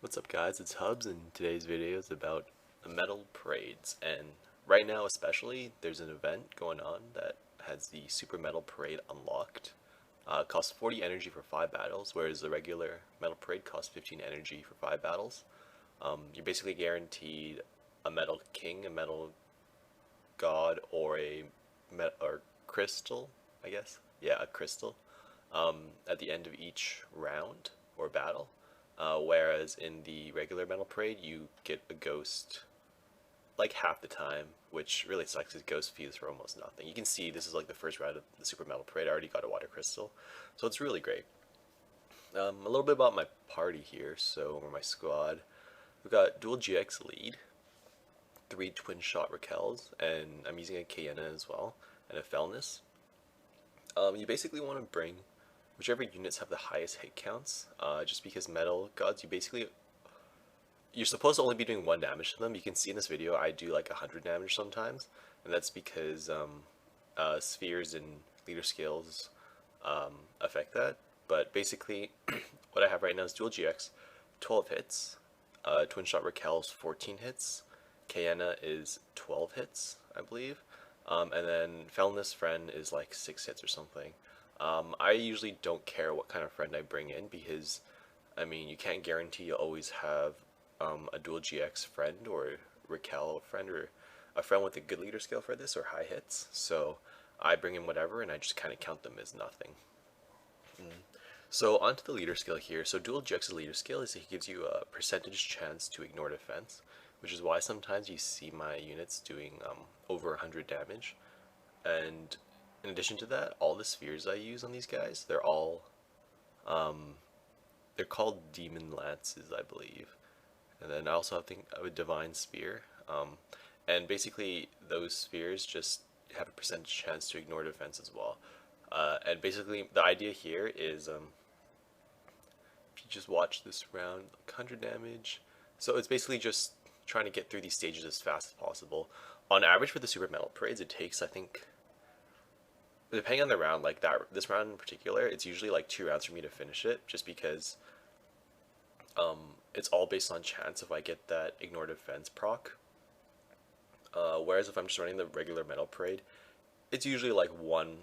What's up guys, it's Hubs and today's video is about metal parades, and right now especially there's an event going on that has the Super Metal Parade unlocked. It costs 40 energy for 5 battles, whereas the regular Metal Parade costs 15 energy for 5 battles. You're basically guaranteed a Metal King, a Metal God, or or crystal, I guess. Yeah, a crystal at the end of each round or battle. Whereas in the regular Metal Parade, you get a ghost like half the time, which really sucks because ghost fees for almost nothing. You can see this is like the first round of the Super Metal Parade. I already got a water crystal, so it's really great. A little bit about my party here, or my squad. We've got dual GX lead, 3 twin shot Raquels, and I'm using a Kayena as well, and a Felness. You basically want to bring whichever units have the highest hit counts, just because metal gods, you're supposed to only be doing 1 damage to them. You can see in this video I do like 100 damage sometimes, and that's because spheres and leader skills affect that. But basically, what I have right now is dual GX, 12 hits, twin shot Raquel's 14 hits, Kayena is 12 hits, I believe, and then Felness friend is like 6 hits or something. I usually don't care what kind of friend I bring in because, I mean, you can't guarantee you'll always have a dual GX friend or Raquel friend or a friend with a good leader skill for this or high hits. So I bring in whatever and I just kind of count them as nothing. So onto the leader skill here. So dual GX's leader skill is he gives you a percentage chance to ignore defense, which is why sometimes you see my units doing over 100 damage. And in addition to that, all the spheres I use on these guys, um, they're called demon lances, I believe. And then I also have a divine spear. And basically those spheres just have a percentage chance to ignore defense as well. And basically the idea here is if you just watch this round, like 100 damage. So it's basically just trying to get through these stages as fast as possible. On average for the Super Metal Parades, it takes, I think, depending on the round, like this round in particular, it's usually like 2 rounds for me to finish it, just because it's all based on chance if I get that ignore defense proc. Whereas if I'm just running the regular Metal Parade, it's usually like one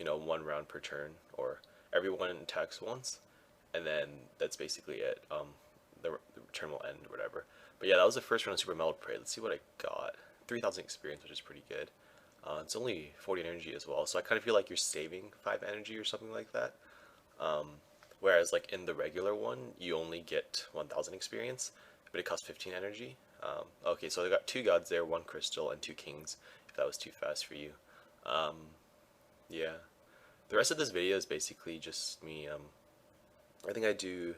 round per turn, or everyone attacks once, and then that's basically it. The turn will end or whatever. But yeah, that was the first round of Super Metal Parade. Let's see what I got. 3,000 experience, which is pretty good. It's only 40 energy as well, so I kind of feel like you're saving 5 energy or something like that. Whereas like in the regular one, you only get 1,000 experience, but it costs 15 energy. Okay, so I got 2 gods there, 1 crystal, and 2 kings, if that was too fast for you. Um, yeah. The rest of this video is basically just me, I think I do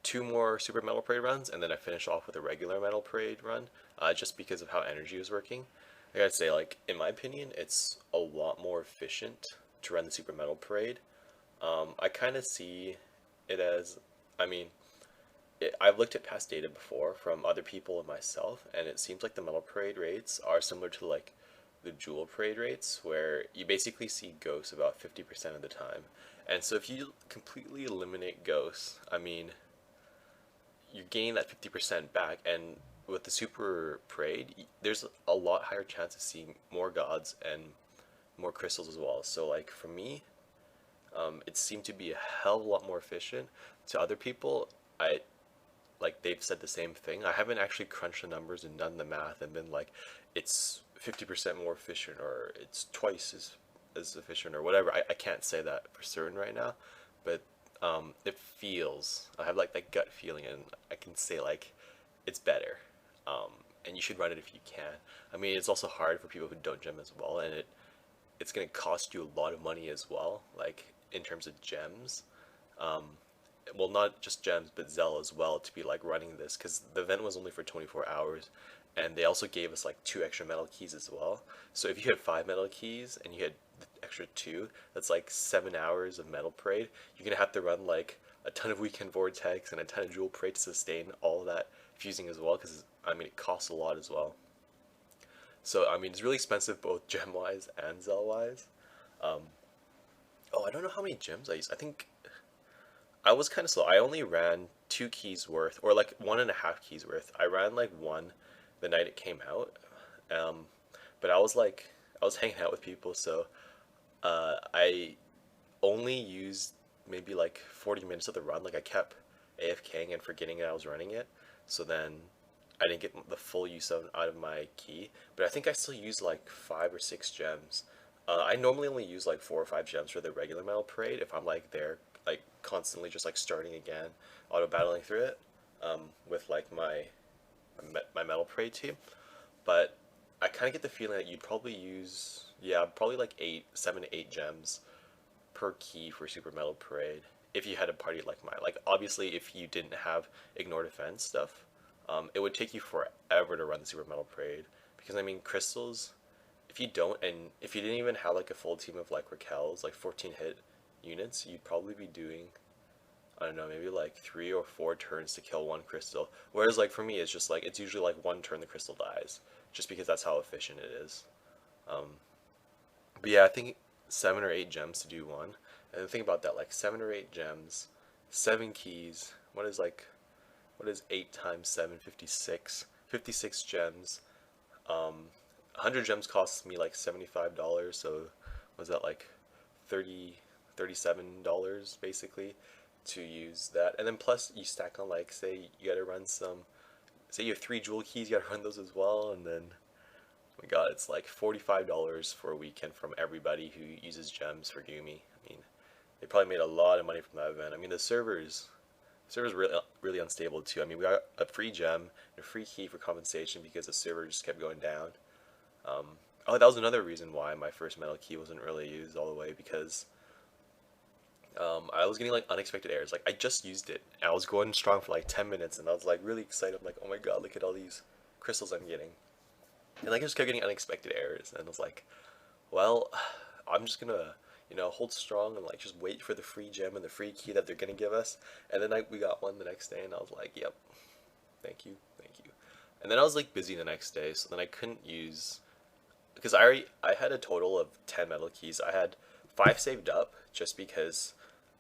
2 more Super Metal Parade runs, and then I finish off with a regular Metal Parade run, just because of how energy was working. I gotta say, like, in my opinion, it's a lot more efficient to run the Super Metal Parade. I kind of see it as, I mean, I've looked at past data before from other people and myself, and it seems like the Metal Parade rates are similar to like the Jewel Parade rates, where you basically see ghosts about 50% of the time. And so if you completely eliminate ghosts, I mean, you gain that 50% back, and with the Super Parade, there's a lot higher chance of seeing more gods and more crystals as well. So like for me, it seemed to be a hell of a lot more efficient. To other people, I like they've said the same thing. I haven't actually crunched the numbers and done the math and been like, it's 50% more efficient or it's twice as efficient or whatever. I can't say that for certain right now, but it feels, I have like that gut feeling, and I can say like it's better. And you should run it if you can. I mean, it's also hard for people who don't gem as well, and it's gonna cost you a lot of money as well, like in terms of gems. Um, well, not just gems, but Zell as well, to be like running this, because the event was only for 24 hours, and they also gave us like 2 extra metal keys as well. So if you had 5 metal keys and you had the extra 2, that's like 7 hours of metal parade. You're gonna have to run like a ton of weekend vortex and a ton of jewel parade to sustain all of that fusing as well, because I mean it costs a lot as well. So I mean it's really expensive both gem wise and Zell wise. Um, oh, I don't know how many gems I use. I think I was kind of slow. I only ran 2 keys worth, or like 1.5 keys worth. I ran like one the night it came out, um, but I was hanging out with people, so I only used maybe like 40 minutes of the run. Like I kept AFKing and forgetting that I was running it, so then I didn't get the full use of out of my key. But I think I still used like 5 or 6 gems. I normally only use like 4 or 5 gems for the regular metal parade if I'm like there like constantly just like starting again, auto battling through it, with like my metal parade team. But I kind of get the feeling that you'd probably use, yeah, probably like 7 to 8 gems per key for Super Metal Parade if you had a party like mine. Like obviously, if you didn't have Ignore Defense stuff, it would take you forever to run the Super Metal Parade because I mean crystals. If you don't, and if you didn't even have like a full team of like Raquel's, like 14 hit units, you'd probably be doing, I don't know, maybe like 3 or 4 turns to kill one crystal. Whereas like for me, it's just like it's usually like one turn the crystal dies, just because that's how efficient it is. Um, but yeah, I think 7 or 8 gems to do one. And think about that, like 7 or 8 gems, 7 keys. What is 8 times 7? 56. 56 gems. 100 gems costs me like $75. So was that like 30, $37 basically to use that? And then plus you stack on like say you gotta run some. Say you have 3 jewel keys, you gotta run those as well, and then oh my god, it's like $45 for a weekend from everybody who uses gems for Gumi. I mean, they probably made a lot of money from that event. I mean, the server's really unstable too. I mean, we got a free gem and a free key for compensation because the server just kept going down. Um, oh, that was another reason why my first metal key wasn't really used all the way because I was getting like unexpected errors. Like I just used it, and I was going strong for like 10 minutes, and I was like really excited. I'm like, oh my god, look at all these crystals I'm getting. And like I just kept getting unexpected errors, and I was like, well, I'm just gonna, hold strong and like just wait for the free gem and the free key that they're gonna give us. And then we got one the next day, and I was like, yep, thank you, thank you. And then I was like busy the next day, so then I couldn't use because I had a total of 10 metal keys. I had 5 saved up just because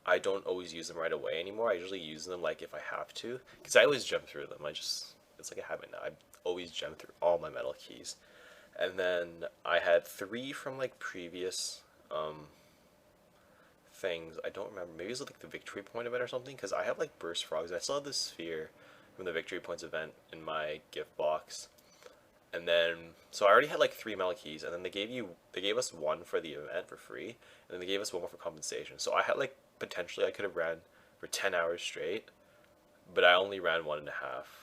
I don't always use them right away anymore. I usually use them like if I have to because I always jump through them. It's like a habit now. I always jump through all my metal keys. And then I had 3 from like previous things. I don't remember. Maybe it was like the victory point event or something because I have like burst frogs. I still have this sphere from the victory points event in my gift box. And then so I already had like 3 metal keys, and then they gave us one for the event for free, and then they gave us one more for compensation. So I had like potentially I could have ran for 10 hours straight, but I only ran 1.5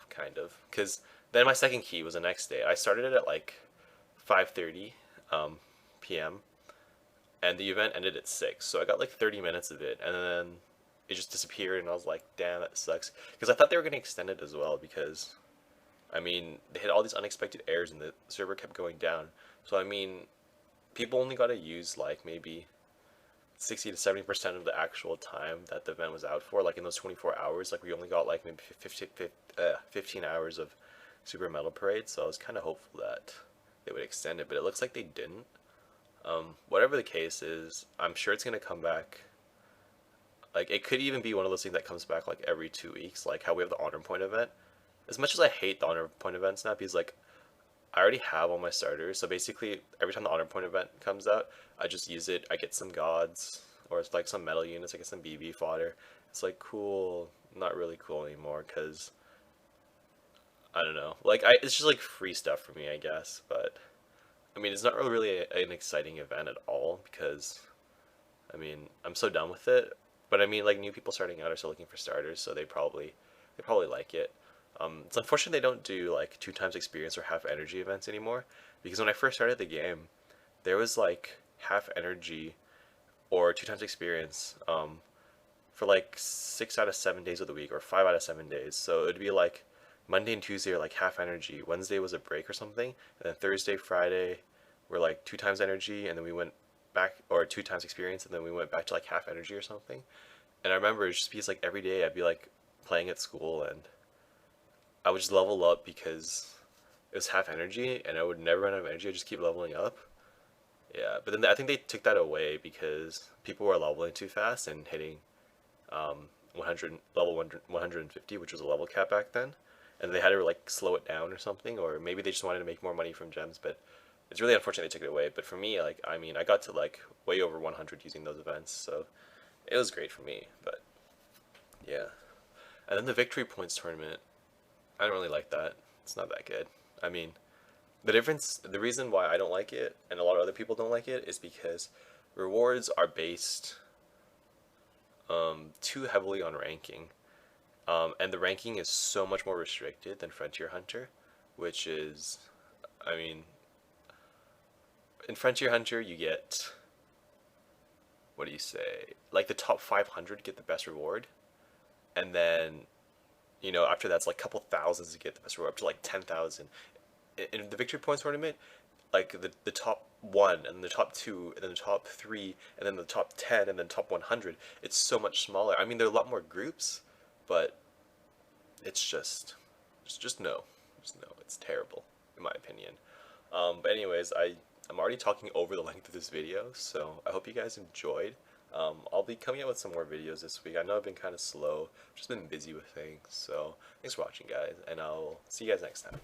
kind of because then my second key was the next day. I started it at like 5:30 p.m. and the event ended at 6, so I got like 30 minutes of it, and then it just disappeared, and I was like, damn, that sucks because I thought they were gonna extend it as well because I mean, they had all these unexpected errors and the server kept going down. So, I mean, people only got to use like maybe 60 to 70% of the actual time that the event was out for. Like in those 24 hours, like we only got like maybe 15 hours of Super Metal Parade. So I was kind of hopeful that they would extend it, but it looks like they didn't. Whatever the case is, I'm sure it's going to come back. Like, it could even be one of those things that comes back like every 2 weeks, like how we have the Honor Point event. As much as I hate the Honor Point events now, because like I already have all my starters, so basically every time the Honor Point event comes out, I just use it. I get some gods or it's like some metal units. I get some BB fodder. It's like cool, not really cool anymore because I don't know. Like it's just like free stuff for me, I guess. But I mean, it's not really an exciting event at all because I mean I'm so done with it. But I mean, like new people starting out are still looking for starters, so they probably like it. It's unfortunate they don't do like 2 times experience or half energy events anymore because when I first started the game, there was like half energy or 2 times experience for like 6 out of 7 days of the week or 5 out of 7 days. So it'd be like Monday and Tuesday are like half energy. Wednesday was a break or something, and then Thursday, Friday were like 2 times energy, and then we went back or 2 times experience, and then we went back to like half energy or something. And I remember it's just because like every day I'd be like playing at school and I would just level up because it was half energy and I would never run out of energy. I just keep leveling up. Yeah, but then I think they took that away because people were leveling too fast and hitting 150, which was a level cap back then, and they had to like slow it down or something, or maybe they just wanted to make more money from gems. But it's really unfortunate they took it away. But for me, like I mean, I got to like way over 100 using those events, so it was great for me. But yeah, and then the victory points tournament, I don't really like that. It's not that good. I mean, the reason why I don't like it and a lot of other people don't like it is because rewards are based too heavily on ranking. And the ranking is so much more restricted than Frontier Hunter, which is, I mean, in Frontier Hunter you get, what do you say, like the top 500 get the best reward, and then, after that's like a couple thousands to get the best reward, up to like 10,000. In the Victory Points tournament, like the top one and the top two and then the top three and then the top 10 and then top 100, it's so much smaller. I mean, there are a lot more groups, but it's just no, it's terrible in my opinion. But anyways, I'm already talking over the length of this video, so I hope you guys enjoyed. I'll be coming out with some more videos this week. I know I've been kind of slow, just been busy with things, so thanks for watching guys, and I'll see you guys next time.